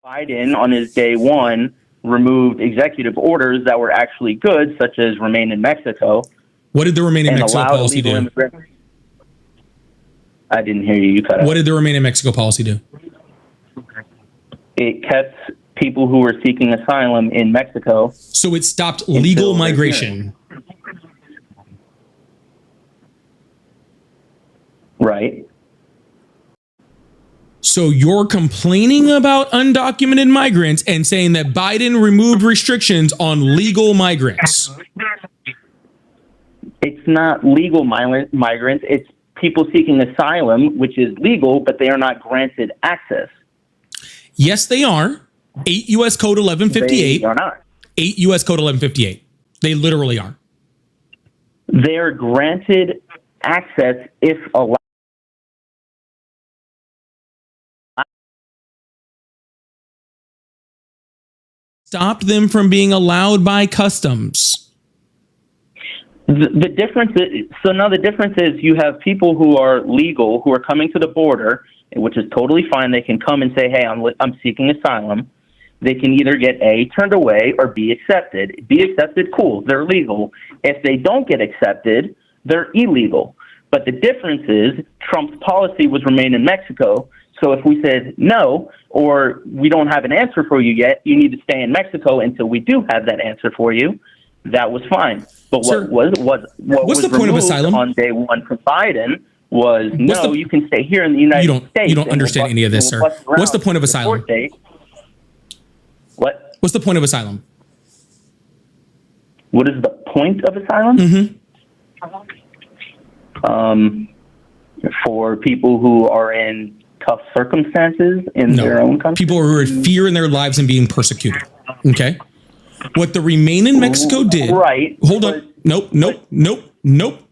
Biden, on his day one, removed executive orders that were actually good, such as remain in Mexico. What did the remain in Mexico policy do? I didn't hear you. You cut out. What did the remain in Mexico policy do? It kept people who were seeking asylum in Mexico. So it stopped legal migration. Right. So you're complaining about undocumented migrants and saying that Biden removed restrictions on legal migrants. It's not legal migrants. It's people seeking asylum, which is legal, but they are not granted access. Yes, they are. 8 U.S. Code 1158. They are not. 8 U.S. Code 1158. They literally are. They're granted access if allowed. Stopped them from being allowed by customs. The difference is, so now the difference is you have people who are legal, who are coming to the border, which is totally fine. They can come and say, hey, I'm seeking asylum. They can either get A, turned away, or B, accepted. Be accepted, cool, they're legal. If they don't get accepted, they're illegal. But the difference is Trump's policy was remain in Mexico. So if we said no, or we don't have an answer for you yet, you need to stay in Mexico until we do have that answer for you, that was fine. But what was the point of asylum on day one for Biden was you can stay here in the United States. You don't understand any of this, sir. What's the point of asylum? What? What's the point of asylum? What is the point of asylum? Mm-hmm. For people who are in tough circumstances in their own country. People who are in fear in their lives and being persecuted. Okay. What the Remain in Mexico did. Right. Hold on. Nope.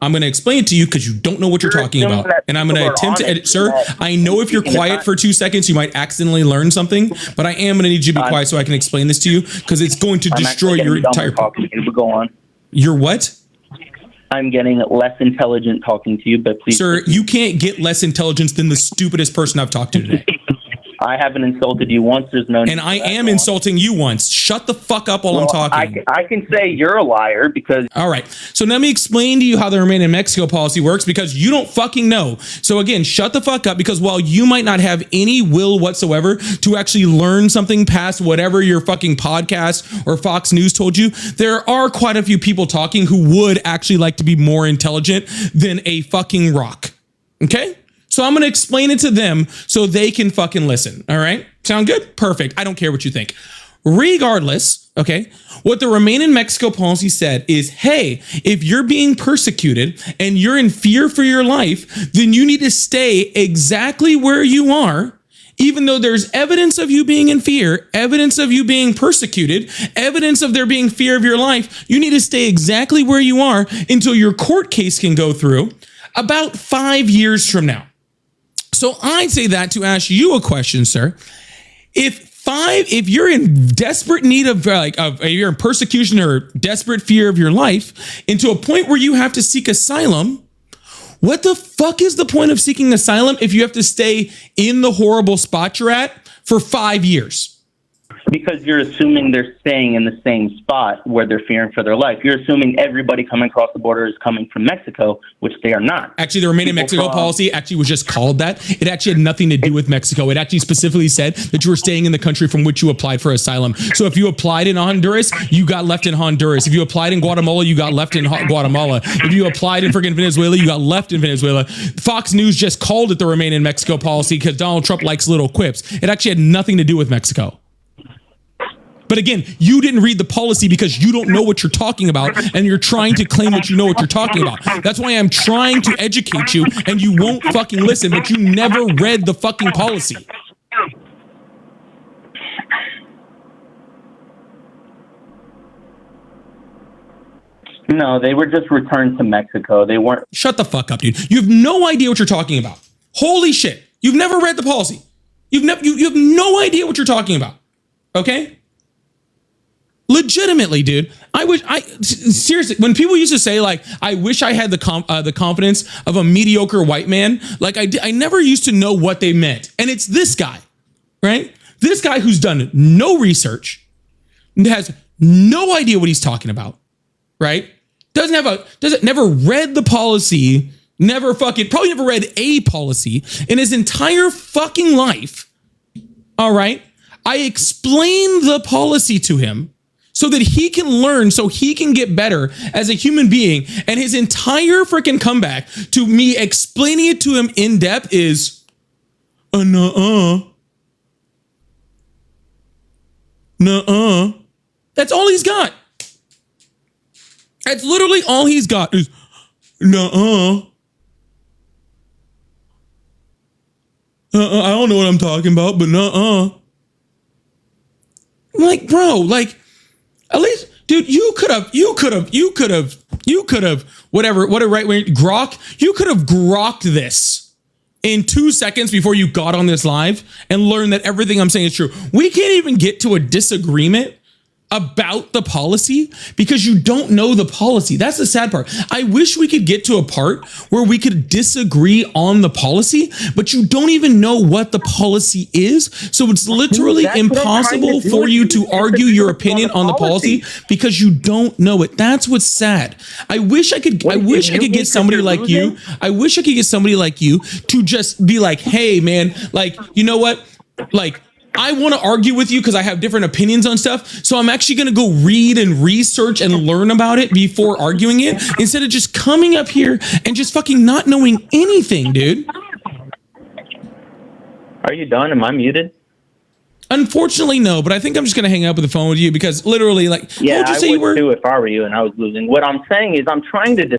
I'm going to explain it to you because you don't know what you're talking about. And I'm going to attempt to edit. Sir, I know if you're quiet for 2 seconds, you might accidentally learn something, but I am going to need you to be quiet so I can explain this to you because it's going to destroy your entire... Go on. You're what? I'm getting less intelligent talking to you, but please. Sir, you can't get less intelligence than the stupidest person I've talked to today. I haven't insulted you once. There's no. And I am insulting you once. Shut the fuck up while I'm talking. I can say you're a liar because. All right. So let me explain to you how the Remain in Mexico policy works because you don't fucking know. So again, shut the fuck up because while you might not have any will whatsoever to actually learn something past whatever your fucking podcast or Fox News told you, there are quite a few people talking who would actually like to be more intelligent than a fucking rock. Okay? So I'm going to explain it to them so they can fucking listen. All right. Sound good? Perfect. I don't care what you think. Regardless, okay, what the Remain in Mexico policy said is, hey, if you're being persecuted and you're in fear for your life, then you need to stay exactly where you are, even though there's evidence of you being in fear, evidence of you being persecuted, evidence of there being fear of your life. You need to stay exactly where you are until your court case can go through about 5 years from now. So I say that to ask you a question, sir. If you're in desperate need of you're in persecution or desperate fear of your life, into a point where you have to seek asylum, what the fuck is the point of seeking asylum if you have to stay in the horrible spot you're at for 5 years? Because you're assuming they're staying in the same spot where they're fearing for their life. You're assuming everybody coming across the border is coming from Mexico, which they are not. Actually, the Remain in Mexico policy actually was just called that. It actually had nothing to do with Mexico. It actually specifically said that you were staying in the country from which you applied for asylum. So if you applied in Honduras, you got left in Honduras. If you applied in Guatemala, you got left in Guatemala. If you applied in friggin' Venezuela, you got left in Venezuela. Fox News just called it the Remain in Mexico policy because Donald Trump likes little quips. It actually had nothing to do with Mexico. But again, you didn't read the policy because you don't know what you're talking about and you're trying to claim that you know what you're talking about. That's why I'm trying to educate you and you won't fucking listen, but you never read the fucking policy. No, they were just returned to Mexico. They weren't. Shut the fuck up, dude. You have no idea what you're talking about. Holy shit. You've never read the policy. You have no idea what you're talking about. Okay? Legitimately, dude. Seriously, when people used to say like, I wish I had the confidence of a mediocre white man, like I never used to know what they meant. And it's this guy, right? This guy who's done no research, has no idea what he's talking about, right? Never read the policy, probably never read a policy in his entire fucking life. All right. I explained the policy to him so that he can learn, so he can get better as a human being. And his entire freaking comeback to me explaining it to him in depth is, nuh-uh. That's all he's got. That's literally all he's got is, nuh-uh. I don't know what I'm talking about, but nuh-uh. Like, bro, like, at least, dude, you could have, whatever, what a right wing grok, you could have grokked this in 2 seconds before you got on this live and learned that everything I'm saying is true. We can't even get to a disagreement about the policy because you don't know the policy. That's the sad part. I wish we could get to a part where we could disagree on the policy, but you don't even know what the policy is. So it's literally impossible for you to argue your opinion on the policy because you don't know it. That's what's sad. I wish I could get somebody like you. I wish I could get somebody like you to just be like, hey man, like, you know what? Like, I want to argue with you because I have different opinions on stuff. So I'm actually going to go read and research and learn about it before arguing it instead of just coming up here and just fucking not knowing anything, dude. Are you done? Am I muted? Unfortunately, no, but I think I'm just going to hang up with the phone with you because literally, like, yeah, what would you say I you were? would too if I were you and I was losing. What I'm saying is I'm trying to...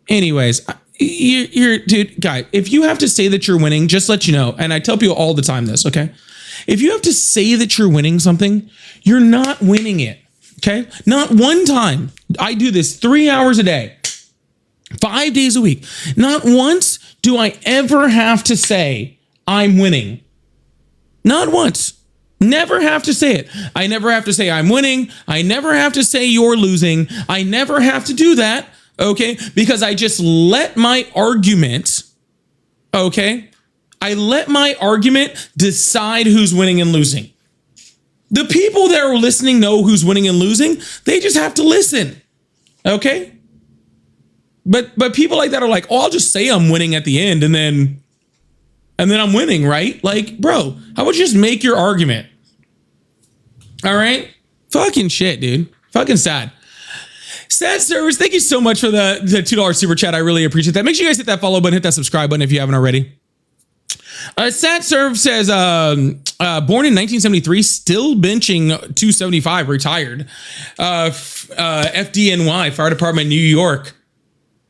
Anyways, you're dude, guy, if you have to say that you're winning, just let you know. And I tell people all the time this, okay? If you have to say that you're winning something, you're not winning it, okay? Not one time. I do this 3 hours a day, 5 days a week. Not once do I ever have to say I'm winning. Not once. Never have to say it. I never have to say I'm winning. I never have to say you're losing. I never have to do that, okay? Because I just let my argument, okay? I let my argument decide who's winning and losing. The people that are listening know who's winning and losing. They just have to listen. Okay? But people like that are like, oh, I'll just say I'm winning at the end and then I'm winning, right? Like, bro, how about you just make your argument? All right? Fucking shit, dude. Fucking sad. Sad service. Thank you so much for the $2 super chat. I really appreciate that. Make sure you guys hit that follow button, hit that subscribe button if you haven't already. Sad Serve says, born in 1973, still benching 275, retired. FDNY, Fire Department, New York.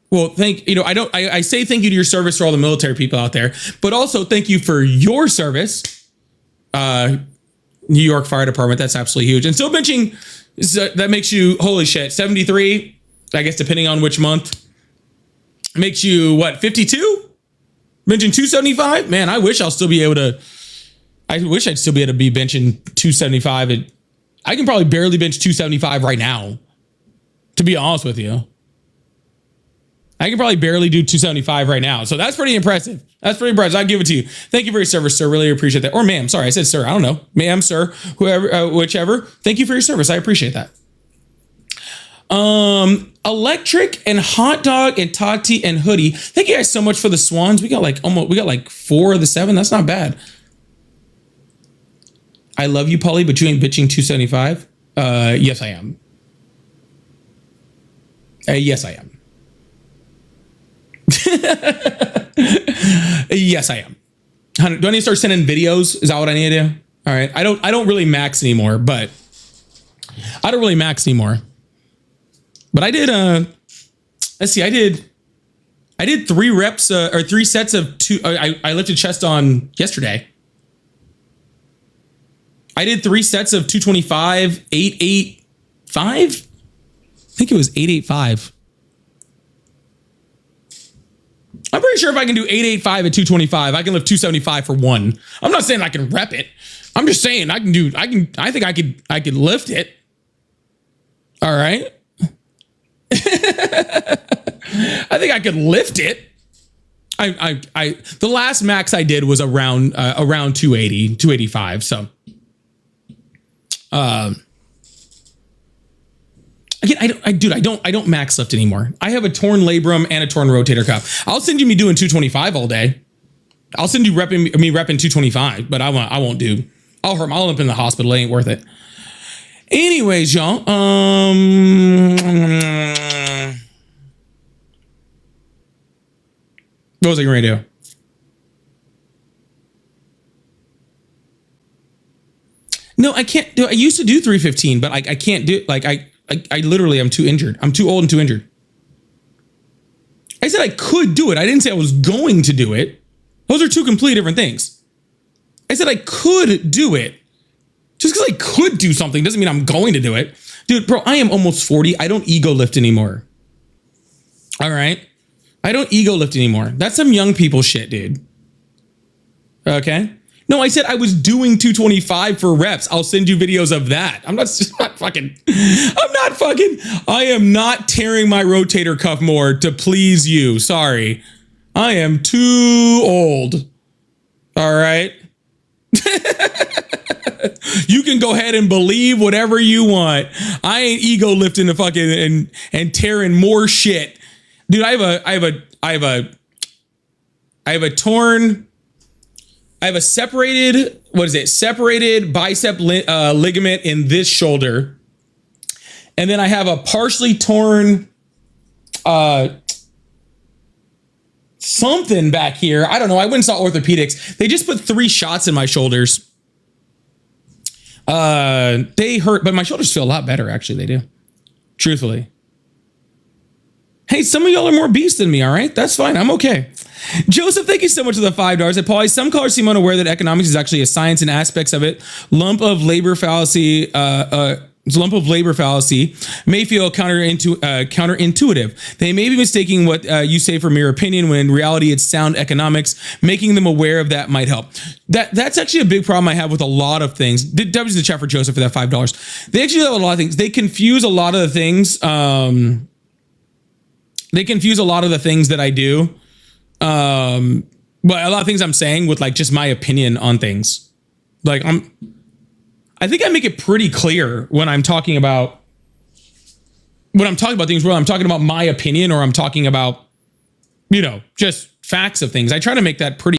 Well, I say thank you to your service for all the military people out there, but also thank you for your service. New York Fire Department, that's absolutely huge. And still benching, that makes you, holy shit, 73, I guess depending on which month, makes you what, 52? Benching 275? Man, I wish I'd still be able to be benching 275. I can probably barely bench 275 right now, to be honest with you. I can probably barely do 275 right now. So that's pretty impressive. That's pretty impressive. I'll give it to you. Thank you for your service, sir. Really appreciate that. Or ma'am. Sorry, I said sir. I don't know. Ma'am, sir, whoever, whichever. Thank you for your service. I appreciate that. Electric and hot dog and Tati and hoodie. Thank you guys so much for the swans. We got like 4 of the 7. That's not bad. I love you, Polly, but you ain't bitching 275. Yes, I am. Yes, I am. Yes, I am. Do I need to start sending videos? Is that what I need to do? All right. I don't really max anymore, but I did, let's see, I did 3 reps or 3 sets of 2. I lifted chest on yesterday. I did 3 sets of 225, 885. I think it was 885. I'm pretty sure if I can do 885 at 225, I can lift 275 for 1. I'm not saying I can rep it. I'm just saying I think I could lift it. All right. I think I could lift it. The last max I did was around 280, 285. So Again, I don't max lift anymore. I have a torn labrum and a torn rotator cuff. I'll send you me doing 225 all day. I'll send you repping 225, but I won't do. I'll end up in the hospital. It ain't worth it. Anyways, y'all. What was I going to do? No, I can't do. I used to do 315, but I can't do. Like I literally, I'm too injured. I'm too old and too injured. I said I could do it. I didn't say I was going to do it. Those are two completely different things. I said I could do it. Just because I could do something doesn't mean I'm going to do it. Dude, bro, I am almost 40. I don't ego lift anymore. All right? I don't ego lift anymore. That's some young people shit, dude. Okay? No, I said I was doing 225 for reps. I'll send you videos of that. I am not tearing my rotator cuff more to please you. Sorry. I am too old. All right. You can go ahead and believe whatever you want. I ain't ego lifting the fucking and tearing more shit. Dude, I have a separated, separated bicep ligament in this shoulder. And then I have a partially torn something back here. I don't know. I went and saw orthopedics. They just put 3 shots in my shoulders. They hurt, but my shoulders feel a lot better. Actually, they do. Truthfully. Hey, some of y'all are more beasts than me. All right. That's fine. I'm okay. Joseph, thank you so much for the $5. At Paulie, some callers seem unaware that economics is actually a science and aspects of it. Lump of labor fallacy may feel counterintuitive. They may be mistaking what you say for mere opinion when in reality it's sound economics. Making them aware of that might help. That's actually a big problem I have with a lot of things. W's in the chat for Joseph for that $5. They actually have a lot of things. They confuse a lot of the things. They confuse a lot of the things that I do. But a lot of things I'm saying with like just my opinion on things. Like I think I make it pretty clear when I'm talking about things, whether I'm talking about my opinion or I'm talking about, just facts of things. I try to make that pretty